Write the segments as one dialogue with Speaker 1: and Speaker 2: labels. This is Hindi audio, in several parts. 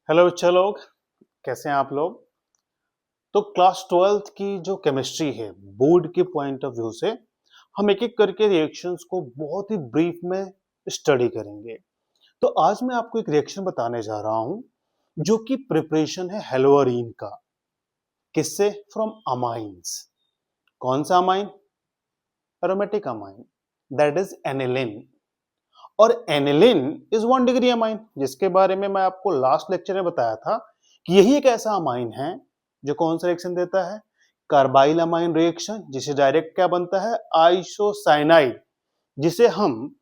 Speaker 1: हेलो बच्चा लोग, कैसे हैं आप लोग। तो क्लास 12th की जो केमिस्ट्री है बोर्ड के पॉइंट ऑफ व्यू से हम एक एक करके रिएक्शंस को बहुत ही ब्रीफ में स्टडी करेंगे। तो आज मैं आपको एक रिएक्शन बताने जा रहा हूं जो कि प्रिपरेशन है हेलोअरीन का। किससे? From amines. कौन सा amine? Aromatic amine, that is aniline. और एनिलिन इज 1 डिग्री अमाइन, जिसके बारे में मैं आपको लास्ट लेक्चर में बताया था कि यही एक ऐसा अमाइन है जो कौन सा रिएक्शन देता है? कार्बाइल अमाइन रिएक्शन, जिसे डायरेक्ट क्या बनता है? आइसोसाइनाइड, जिसे हम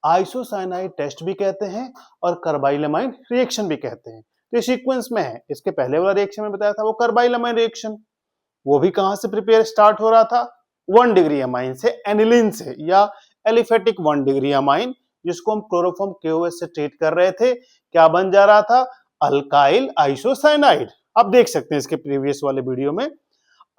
Speaker 1: आइसोसाइनाइड टेस्ट भी कहते हैं और कार्बाइल अमाइन रिएक्शन भी कहते हैं। तो ये सीक्वेंस में है। इसके पहले वाला रिएक्शन में बताया था वो कार्बाइल अमाइन रिएक्शन, वो भी कहां से प्रिपेयर स्टार्ट हो रहा था? 1 डिग्री अमाइन से, एनिलिन से, या एलिफेटिक 1 डिग्री अमाइन, जिसको हम क्लोरोफॉर्म KOH से ट्रीट कर रहे थे। क्या बन जा रहा था? Alkyl isocyanide. आप देख सकते हैं इसके प्रीवियस वाले वीडियो में।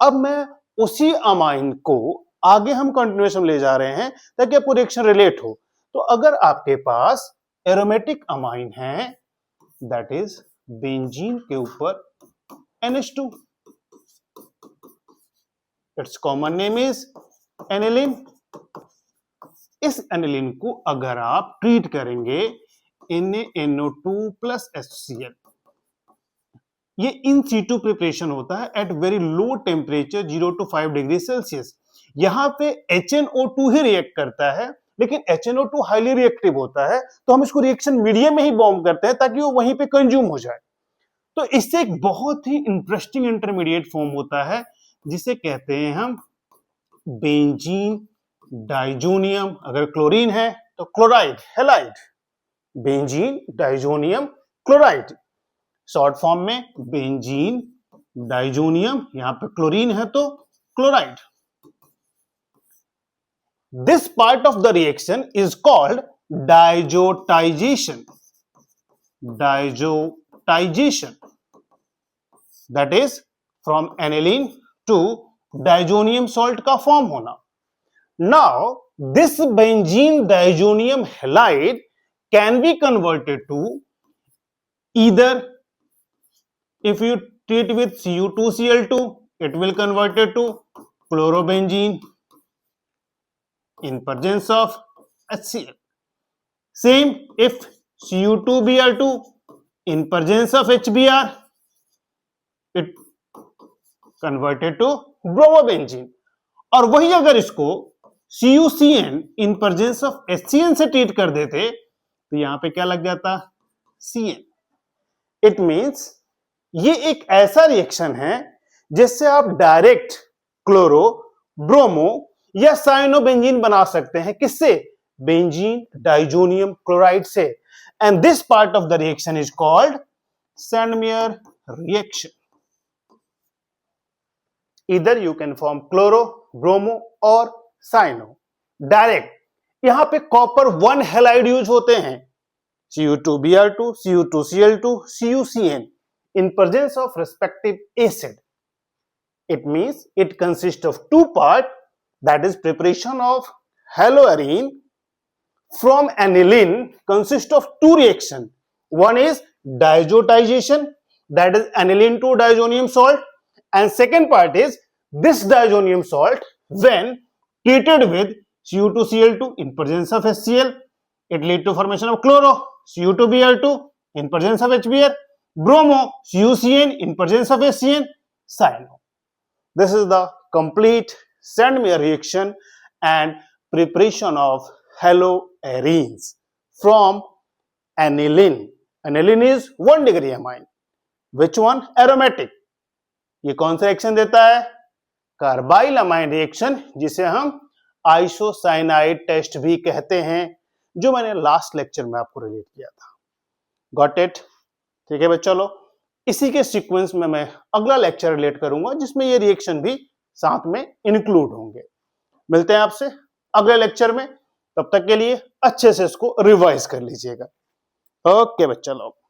Speaker 1: अब मैं उसी अमाइन को आगे हम कंटिन्यूएशन ले जा रहे हैं ताकि आपको रिएक्शन रिलेट हो। तो अगर आपके पास एरोमेटिक अमाइन है, दैट इज बेंजीन के ऊपर NH2, it's common name is aniline. इस एनिलिन को अगर आप ट्रीट करेंगे NaNO2 प्लस HCl, ये इन सीटू प्रिपरेशन होता है at very low temperature 0 to 5 degree Celsius. यहां पे HNO2 ही रिएक्ट करता है, लेकिन HNO2 हाईली रिएक्टिव होता है, तो हम इसको रिएक्शन मीडियम में ही बॉम्ब करते हैं ताकि वो वहीं पे कंज्यूम हो जाए। तो इससे एक बहुत ही इंटरेस्टिंग इंटरमीडिएट फॉर्म होता है जिसे कहते हैं हम बेंजीन डाइजोनियम। अगर क्लोरीन है तो chloride, halide, benzene diazonium chloride, short form में बेंजीन डाइजोनियम। यहां पे क्लोरीन है तो chloride. This part of the reaction is called diazotisation. Diazotisation, that is from aniline to diazonium salt का फॉर्म होना। Now, this benzene diazonium halide can be converted to either, if you treat with Cu2Cl2, it will convert it to chlorobenzene in presence of HCl. Same if Cu2Br2 in presence of HBr, it converted to bromobenzene. और वही अगर इसको CuCN in presence of HCN से ट्रीट कर देते तो यहां पे क्या लग जाता? CN। इट मींस ये एक ऐसा रिएक्शन है जिससे आप डायरेक्ट क्लोरो, ब्रोमो या साइनोबेंजीन बना सकते हैं। किससे? बेंजीन डाइजोनियम क्लोराइड से। And this part of the reaction is called Sandmeyer reaction. Either you can form chloro, bromo और साइनो डायरेक्ट। यहां पे कॉपर 1 हैलाइड यूज होते हैं, Cu2Br2, Cu2Cl2, CuCN in presence of respective acid. It means it consists of 2 parts, that is preparation of haloarine from aniline consists of 2 reactions. One is diazotization, that is aniline to diazonium salt, and second part is this diazonium salt when treated with Cu2Cl2 in presence of HCl, it lead to formation of chloro, Cu2Br2 in presence of HBr, bromo, CuCN in presence of HCN, cyano. This is the complete Sandmeyer reaction and preparation of haloarenes from aniline. Aniline is 1 degree amine. Which one? Aromatic. ये कौन सा रिएक्शन देता है? कार्बाइल अमाइन रिएक्शन, जिसे हम आइसोसाइनाइड टेस्ट भी कहते हैं, जो मैंने लास्ट लेक्चर में आपको रिलेट किया था। Got it? ठीक है बच्चा लोग, इसी के सीक्वेंस में मैं अगला लेक्चर रिलेट करूंगा जिसमें ये रिएक्शन भी साथ में इंक्लूड होंगे। मिलते हैं आपसे अगले लेक्चर में, तब तक के लिए अच्छे से इसको रिवाइज कर लीजिएगा। ओके बच्चा लोग।